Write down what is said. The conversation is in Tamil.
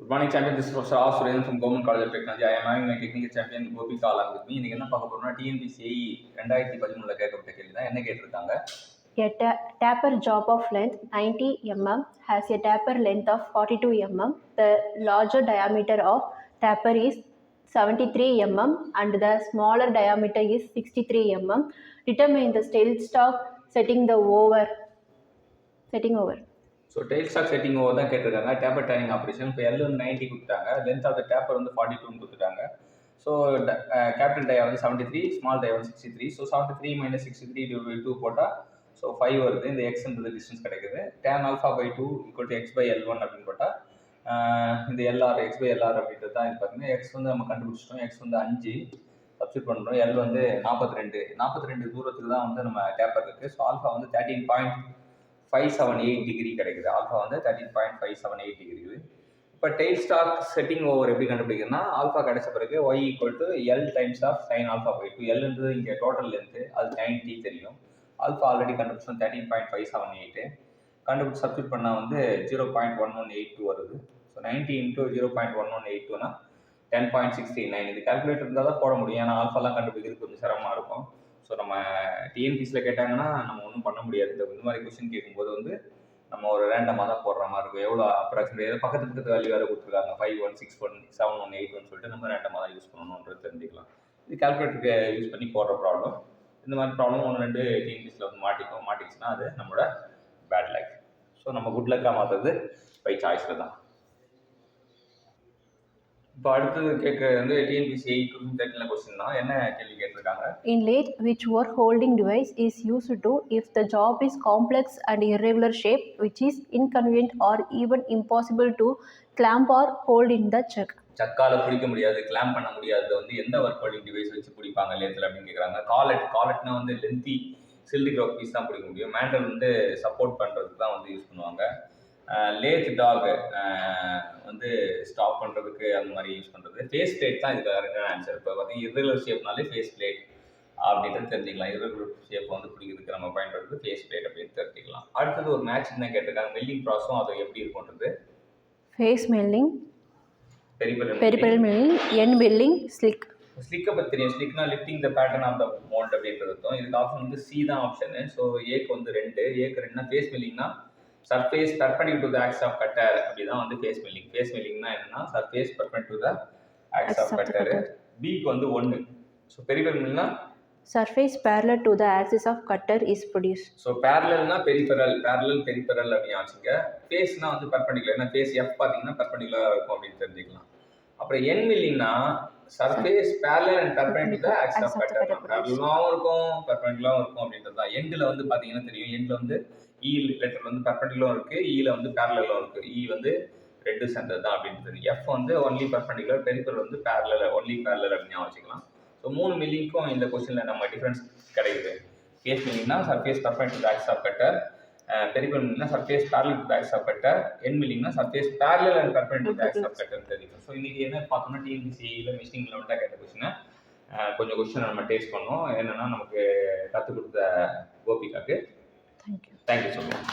Good morning, champion. This is Professor R. Suresh from Government College of Technology. I am having my technical champion Gopika along with me. இன்னைக்கு என்ன பார்க்க போறோம்னா TNPSC 2013ல கேட்கப்பட்ட கேள்வி தான். என்ன கேட்டிருக்காங்க? A taper job of length 90 mm has a taper length of 42 mm. The larger diameter of taper is 73 mm and the smaller diameter is 63 mm. Determine the tailstock setting over. So tailstock setting over தான் கேட்டிருக்காங்க. Taper turning operation. இப்போ எல் வந்து 90 கொடுத்தாங்க, லென்த் ஆஃப் த டேப்பர் வந்து 42 கொடுத்துட்டாங்க. ஸோ கேபிட்டல் டயா வந்து 73, ஸ்மால் டயா வந்து 63. ஸோ 73 - 63 / 2 போட்டால் ஸோ 5 வருது. இந்த எக்ஸ்ன்றது டிஸ்டன்ஸ் கிடைக்குது. tan α/2 = x/L1 அப்படின்னு போட்டால் இந்த LR x/LR அப்படின்றது தான் இது பார்த்தீங்கன்னா எக்ஸ் வந்து நம்ம கண்டுபிடிச்சிட்டோம். எக்ஸ் வந்து 5 சப்ஸ்டிட் பண்ணுறோம். எல் வந்து 42 தூரத்துக்கு தான் வந்து நம்ம டேப்பர் இருக்குது. ஸோ ஆல்ஃபா வந்து 13.578 டிகிரி கிடைக்குது. ஆல்ஃபா வந்து 13.578 டிகிரி. இப்போ டெயில் ஸ்டாக் செட்டிங் ஓவர் எப்படி கண்டுபிடிக்கிறதுனா ஆல்ஃபா கிடைச்ச பிறகு y = L times of sin α/2. எல்ன்றது இங்கே டோட்டல் லென்த்து, அது 90 தெரியும். ஆல்ஃபா ஆல்ரெடி கண்டுபிடிச்சோம் 13.578. கண்டுபிடிச்சி சப்ஸ்டிட் பண்ணால் வந்து 0.1182 வருது. ஸோ 90 × 0.1182னா 10.639. இது கால்குலேட்டர் இருந்தால் தான் போட முடியும். ஏன்னா ஆல்ஃபாலாம் கண்டுபிடிக்கிறது கொஞ்சம் சிரமமாக இருக்கும். ஸோ நம்ம டிஎன்பிஎஸ்சியில் கேட்டாங்கன்னா நம்ம ஒன்றும் பண்ண முடியாது. இந்த மாதிரி கொஸ்டின் கேட்கும்போது வந்து நம்ம ஒரு ரேண்டமாக தான் போடுற மாதிரி இருக்கும். எவ்வளோ அப்ராக்சிமேட் பக்கத்து வேல்யூ வேறு கொடுத்துருக்காங்க 5161 7181 சொல்லிட்டு நம்ம ரேண்டமாக தான் யூஸ் பண்ணணுன்றது தெரிஞ்சுக்கலாம். இது கால்குலேட்டருக்கு யூஸ் பண்ணி போடுற ப்ராப்ளம். இந்த மாதிரி ப்ராப்ளம் 1-2 டிஎன்பிஎஸ்சியில் வந்து மாட்டிச்சுன்னா அது நம்மளோட பேட் லக். ஸோ நம்ம குட் லக்காக மாற்றுறது பை சாய்ஸில் தான். இப்போ அடுத்தது கேட்கறது வந்து டிஎன்பிஎஸ்சி 2013 கொஸ்டின் தான். என்ன கேள்வி கேட்டிருக்காங்க? In lathe, which work holding device is used to if the job is complex and irregular shape, which is inconvenient or even impossible to clamp or hold in the chuck? சக்கால பிடிக்க முடியாது, கிளாம்ப் பண்ண முடியாது வந்து எந்த ஒர்க் ஹோல்டிங் டிவைஸ் வச்சு பிடிப்பாங்க லேத்தில் அப்படின்னு கேட்குறாங்க. காலட்னா வந்து லென்த்தி சில்டி க்ரோக் பீஸ் தான் பிடிக்க முடியும். மேண்டல் வந்து சப்போர்ட் பண்ணுறதுக்கு தான் வந்து யூஸ் பண்ணுவாங்க. லேத் டாக் வந்து ஸ்டாப் பண்ணுறதுக்கு அந்த மாதிரி யூஸ் பண்ணுறது. ஃபேஸ் பிளேட் தான் இதுக்கு கரெக்டான ஆன்சர். இப்போ பார்த்தீங்கன்னா irregular ஷேப்னாலே ஃபேஸ் பிளேட் அப்படின்றது தெரிஞ்சுக்கலாம். irregular ஷேப் வந்து பிடிக்கிறதுக்கு நம்ம பயன்படுறது ஃபேஸ் பிளேட் அப்படின்னு தெரிஞ்சுக்கலாம். அடுத்தது ஒரு மேட்சிங் தான் கேட்டிருக்காங்க. மில்லிங் ப்ராசஸும் அது எப்படி இருக்கும்ன்றது. Face milling, peripheral milling, end milling, slick. ஸ்லிக்கை பற்றி தெரியும். ஸ்லிக்னா lifting the pattern of the mould அப்படின்றது இருக்கும். இதுக்கு ஆப்ஷன் வந்து சி தான் ஆப்ஷனு. ஸோ ஏக்கு வந்து 2, ஏக்கு 2னா ஃபேஸ் மில்லிங்னா surface perpendicular to the axis of cutter அப்படி தான் வந்து ஃபேஸ் மில்லிங். ஃபேஸ் மில்லிங்னா என்னன்னா surface perpendicular to the axis of cutter. பிக்கு வந்து 1. ஸோ பெரிபெரல் மில்லிங்னா surface parallel to the axis of cutter is produced. So பேரலல்னா பெரிபெரல் அப்படின்னு ஆச்சுங்க. ஃபேஸ்னா வந்து பர்பெண்டிகுலர். ஏன்னா ஃபேஸ் எஃப் பார்த்தீங்கன்னா பர்பெண்டிகுலராக இருக்கும் அப்படின்னு தெரிஞ்சுக்கலாம். அப்புறம் என் மில்லிங்னா surface parallel and perpendicular to the axis of cutter. பேரலலாகவும் இருக்கும் பர்பெண்டிகுலராகவும் இருக்கும் அப்படின்றது தான். எண்டில் வந்து பார்த்தீங்கன்னா தெரியும். எண்டில் வந்து இ லெட்டர் வந்து பர்பெண்டிகுலரும் இருக்குது, இயில் வந்து பேரலலும் இருக்குது. இ வந்து 2 சேர்ந்தது தான் அப்படின்றது. எஃப் வந்து ஒன்லி பர்பெண்டிகுலர், பெரிபெரல் வந்து பேரலல், ஒன்லி பேரலல் அப்படின்னு வச்சுக்கலாம். ஸோ 3 மில்லிங்க்கும் இந்த கொஸ்டினில் நம்ம டிஃப்ரென்ஸ் கிடைக்குது. ஃபேஸ் மில்லிங்னா surface perpendicular to the axis of cutter, peripheral மில்லிங்னா surface parallel to the axis of cutter, end மில்லிங்னா surface parallel and perpendicular to the axis of cutter தெரியும். ஸோ இன்றைக்கி என்ன பார்த்தோம்னா டிஎன்பிஎஸ்சியில் மிஷினிங் லெவலில் கேட்ட கொஸ்டினை கொஞ்சம் கொஸ்டினை நம்ம டேஸ்ட் பண்ணோம். என்னென்னா நமக்கு கற்றுக் கொடுத்த கோபிகாக்கு தேங்க்யூ ஸோ மச்.